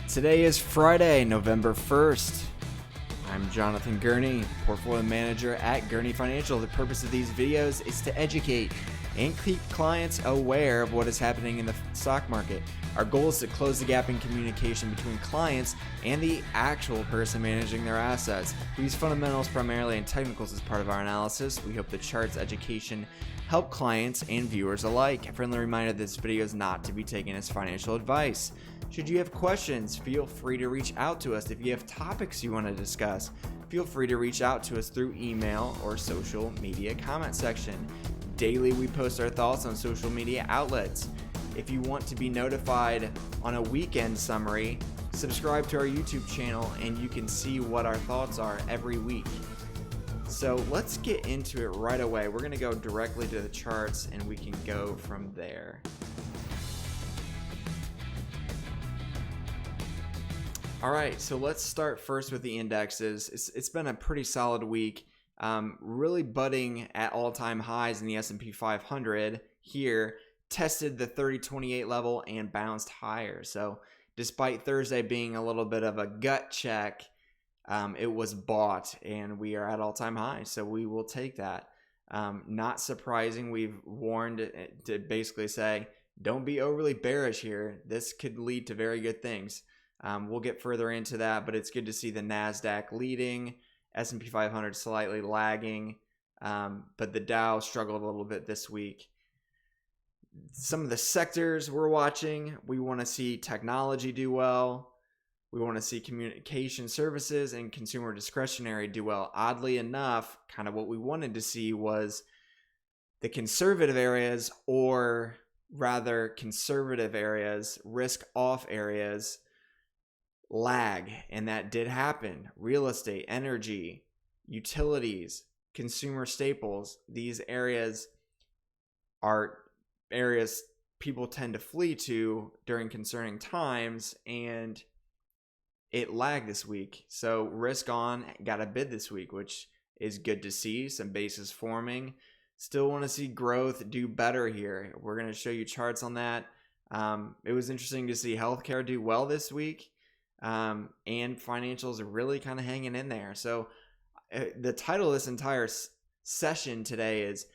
Today is Friday, November 1st. I'm Jonathan Gurney, Portfolio Manager at Gurney Financial. The purpose of these videos is to educate and keep clients aware of what is happening in the stock market. Our goal is to close the gap in communication between clients and the actual person managing their assets. We use fundamentals primarily and technicals as part of our analysis. We hope the charts education help clients and viewers alike. A friendly reminder that this video is not to be taken as financial advice. Should you have questions, feel free to reach out to us. If you have topics you want to discuss, feel free to reach out to us through email or social media comment section. Daily, we post our thoughts on social media outlets. If you want to be notified on a weekend summary, subscribe to our YouTube channel and you can see what our thoughts are every week. So let's get into it right away. We're going to go directly to the charts and we can go from there. All right, so let's start first with the indexes. It's been a pretty solid week, really budding at all-time highs in the S&P 500 here, tested the 3028 level and bounced higher. So despite Thursday being a little bit of a gut check, it was bought and we are at all-time highs, so we will take that. Not surprising, we've warned to basically say, don't be overly bearish here. This could lead to very good things. We'll get further into that, but it's good to see the Nasdaq leading, S&P 500 slightly lagging, but the Dow struggled a little bit this week. Some of the sectors we're watching, we want to see technology do well. We want to see communication services and consumer discretionary do well. Oddly enough, kind of what we wanted to see was the conservative areas, or rather conservative areas, risk-off areas, lag, and that did happen. Real estate, energy, utilities, consumer staples, these areas are areas people tend to flee to during concerning times, and it lagged this week. So risk on got a bid this week, which is good to see. Some bases forming. Still want to see growth do better here. We're going to show you charts on that. It was interesting to see healthcare do well this week. And financials are really kind of hanging in there. So the title of this entire session today is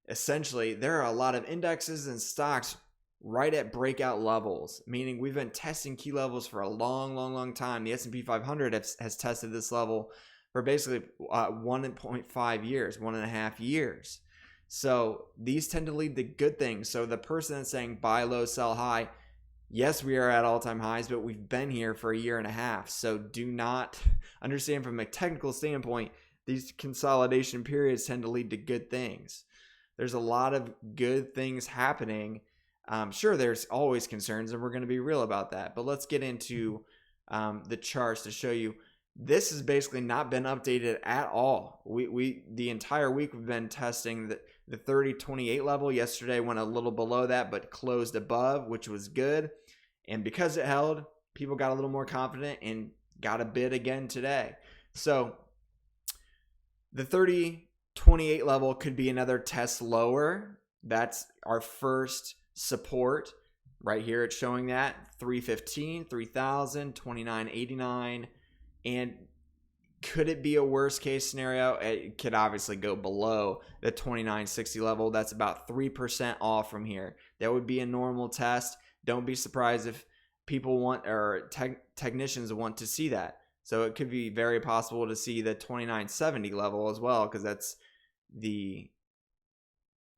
essentially, there are a lot of indexes and stocks right at breakout levels, meaning we've been testing key levels for a long time. The S&P 500 has tested this level for basically 1.5 years, 1.5 years. So these tend to lead to good things. So the person that's saying buy low, sell high, yes, we are at all-time highs, but we've been here for a year and a half. So do not understand from a technical standpoint, these consolidation periods tend to lead to good things. There's a lot of good things happening. Sure, there's always concerns, and we're going to be real about that. But let's get into the charts to show you this has basically not been updated at all. We the entire week we've been testing the 3028 level. Yesterday went a little below that, but closed above, which was good. And because it held, people got a little more confident and got a bid again today. So the 3028 level could be another test lower. That's our first support right here. It's showing that 315, 3000, 2989. And could it be a worst case scenario? It could obviously go below the 2960 level. That's about 3% off from here. That would be a normal test. Don't be surprised if people want, or technicians want to see that. So it could be very possible to see the 2970 level as well, because that's the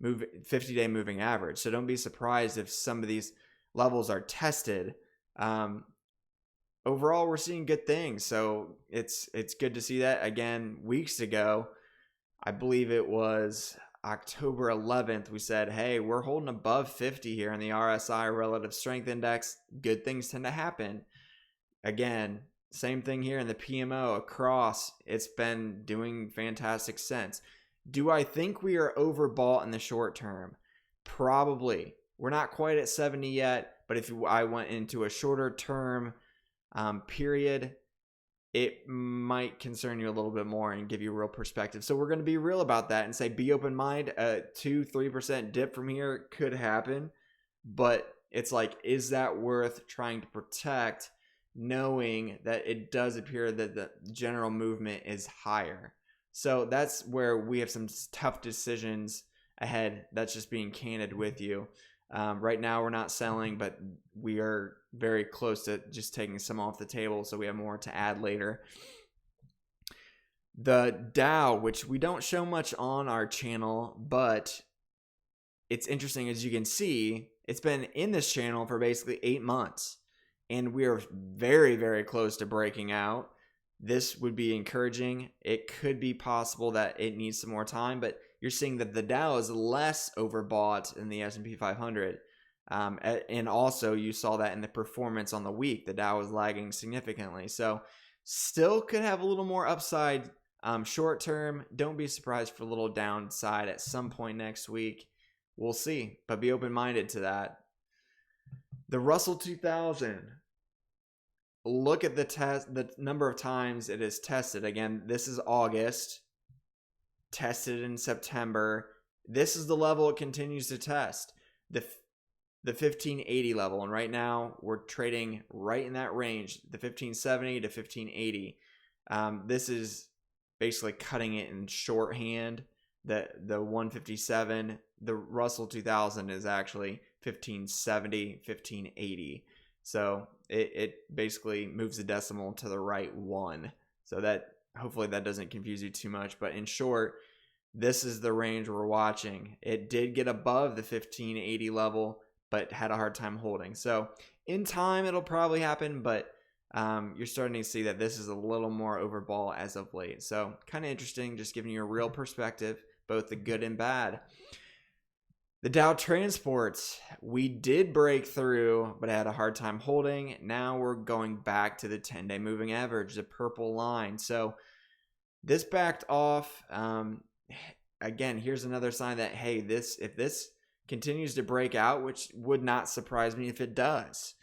50-day moving average. So don't be surprised if some of these levels are tested. Overall, we're seeing good things. So it's good to see that. Again, weeks ago, I believe it was October 11th, we said, hey, we're holding above 50 here in the RSI Relative Strength Index. Good things tend to happen. Again, same thing here in the PMO across. It's been doing fantastic since. Do I think we are overbought in the short term? Probably. We're not quite at 70 yet, but if I went into a shorter term period, it might concern you a little bit more and give you a real perspective. So we're going to be real about that and say, be open mind. A 2-3% dip from here could happen, but it's like, is that worth trying to protect knowing that it does appear that the general movement is higher. So that's where we have some tough decisions ahead. That's just being candid with you. Right now we're not selling, but we are very close to just taking some off the table, so we have more to add later. The Dow, which we don't show much on our channel, but it's interesting, as you can see, it's been in this channel for basically 8 months, and we are very, very close to breaking out. This would be encouraging. It could be possible that it needs some more time, but you're seeing that the Dow is less overbought than the S&P 500. And also you saw that in the performance on the week. The Dow was lagging significantly. So still could have a little more upside short term. Don't be surprised for a little downside at some point next week. We'll see, but be open-minded to that. The Russell 2000. Look at the number of times it is tested. Again, this is August. Tested in September. This is the level it continues to test. The 1580 level, and right now we're trading right in that range, the 1570 to 1580. This is basically cutting it in shorthand. The 157, the Russell 2000 is actually 1570, 1580. So it basically moves the decimal to the right one. So that hopefully that doesn't confuse you too much. But in short, this is the range we're watching. It did get above the 1580 level, but had a hard time holding. So in time, it'll probably happen, but you're starting to see that this is a little more overbought as of late. So kind of interesting, just giving you a real perspective, both the good and bad. The Dow Transports, we did break through, but had a hard time holding. Now we're going back to the 10-day moving average, the purple line. So this backed off. Again, here's another sign that, hey, if this continues to break out, which would not surprise me if it does,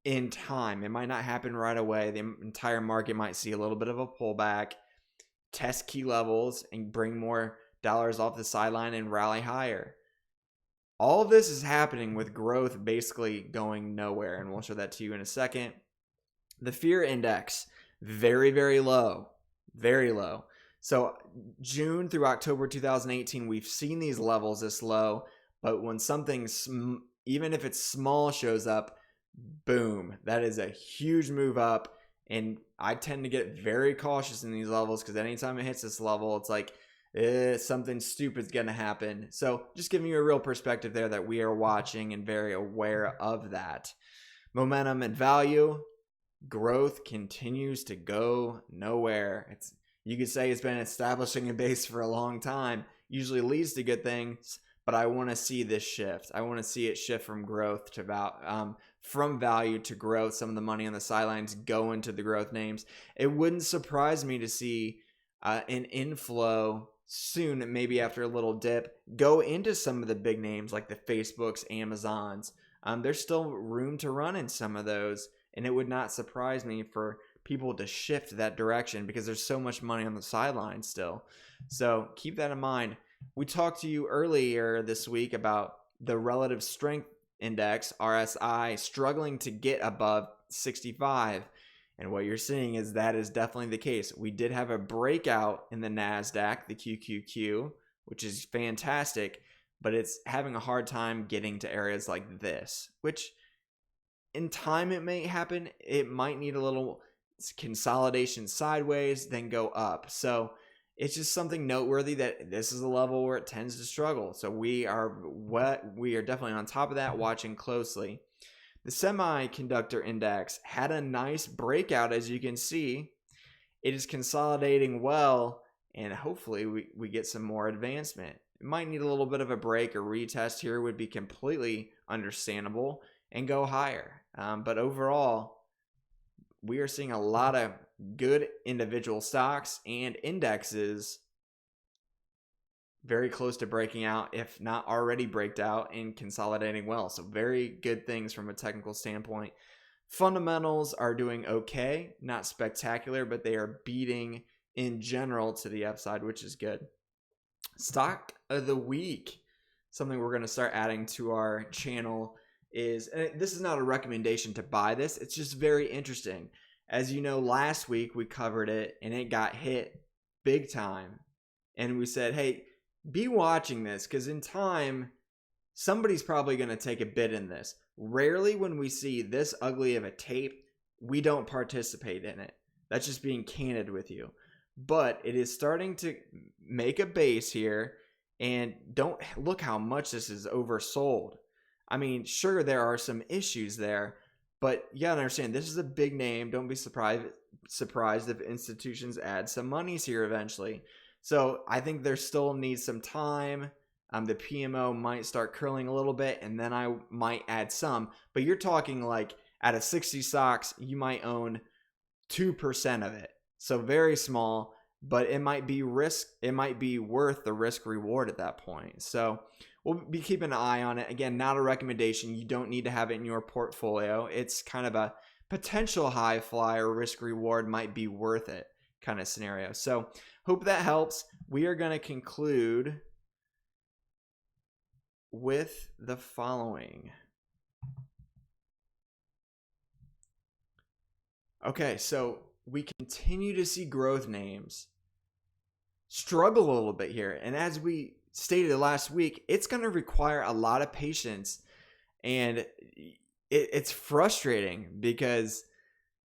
in time. It might not happen right away. The entire market might see a little bit of a pullback, test key levels, and bring more dollars off the sideline and rally higher. All of this is happening with growth basically going nowhere, and we'll show that to you in a second. The fear index, very, very low. Very low. So June through October 2018, we've seen these levels this low, but when something, even if it's small, shows up, boom, that is a huge move up. And I tend to get very cautious in these levels because anytime it hits this level, it's like something stupid's going to happen. So just giving you a real perspective there that we are watching and very aware of that. Momentum and value, growth continues to go nowhere. You could say it's been establishing a base for a long time, usually leads to good things, but I want to see this shift. I want to see it shift from growth to from value to growth. Some of the money on the sidelines go into the growth names. It wouldn't surprise me to see an inflow soon, maybe after a little dip, go into some of the big names like the Facebooks, Amazons. There's still room to run in some of those, and it would not surprise me for people to shift that direction because there's so much money on the sidelines still. So keep that in mind. We talked to you earlier this week about the relative strength index, RSI, struggling to get above 65. And what you're seeing is that is definitely the case. We did have a breakout in the Nasdaq, the QQQ, which is fantastic, but it's having a hard time getting to areas like this, which in time it may happen. It might need a little consolidation sideways, then go up. So it's just something noteworthy that this is a level where it tends to struggle. So we are definitely on top of that, watching closely. The Semiconductor Index had a nice breakout, as you can see. It is consolidating well, and hopefully we get some more advancement. It might need a little bit of a break or retest here, would be completely understandable, and go higher. But overall, we are seeing a lot of good individual stocks and indexes very close to breaking out, if not already breaked out, and consolidating well. So very good things from a technical standpoint. Fundamentals are doing okay, not spectacular, but they are beating in general to the upside, which is good. Stock of the week, something we're going to start adding to our channel is, and this is not a recommendation to buy this, it's just very interesting. As you know, last week we covered it and it got hit big time. And we said, hey, be watching this because in time, somebody's probably going to take a bid in this. Rarely when we see this ugly of a tape, we don't participate in it. That's just being candid with you. But it is starting to make a base here. And don't look how much this is oversold. I mean, sure, there are some issues there. But you gotta understand, this is a big name. Don't be surprised if institutions add some monies here eventually. So I think there still needs some time. The PMO might start curling a little bit, and then I might add some. But you're talking like out of 60 stocks, you might own 2% of it. So very small, but it might be risk. It might be worth the risk reward at that point. So we'll be keeping an eye on it. Again, not a recommendation. You don't need to have it in your portfolio. It's kind of a potential high flyer, risk reward might be worth it kind of scenario. So hope that helps. We are going to conclude with the following. Okay, so we continue to see growth names struggle a little bit here. And as we stated last week, it's going to require a lot of patience. And it's frustrating because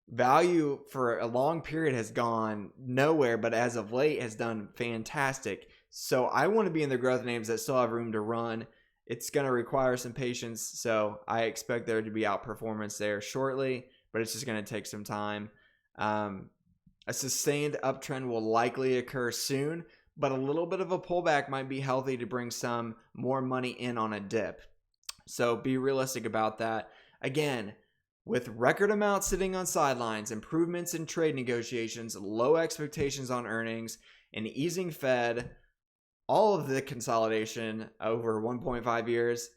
value for a long period has gone nowhere, but as of late has done fantastic. So I want to be in the growth names that still have room to run. It's going to require some patience. So I expect there to be outperformance there shortly, but it's just going to take some time. A sustained uptrend will likely occur soon, but a little bit of a pullback might be healthy to bring some more money in on a dip. So be realistic about that. Again, with record amounts sitting on sidelines, improvements in trade negotiations, low expectations on earnings, an easing Fed, all of the consolidation over 1.5 years,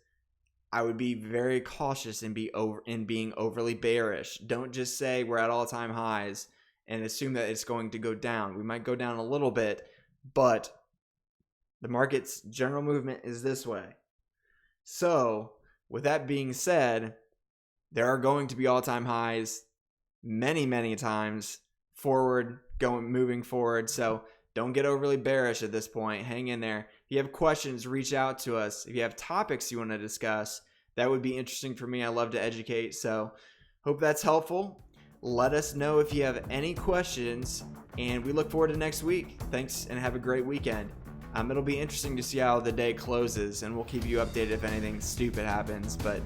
I would be very cautious in being overly bearish. Don't just say we're at all-time highs and assume that it's going to go down. We might go down a little bit, but the market's general movement is this way. So, with that being said, there are going to be all-time highs many, many times moving forward. So, don't get overly bearish at this point. Hang in there. If you have questions, reach out to us. If you have topics you want to discuss, that would be interesting for me. I love to educate. So, hope that's helpful. Let us know if you have any questions, and we look forward to next week. Thanks, and have a great weekend. It'll be interesting to see how the day closes, and we'll keep you updated if anything stupid happens, but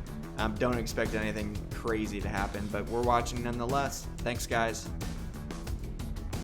don't expect anything crazy to happen. But we're watching nonetheless. Thanks, guys.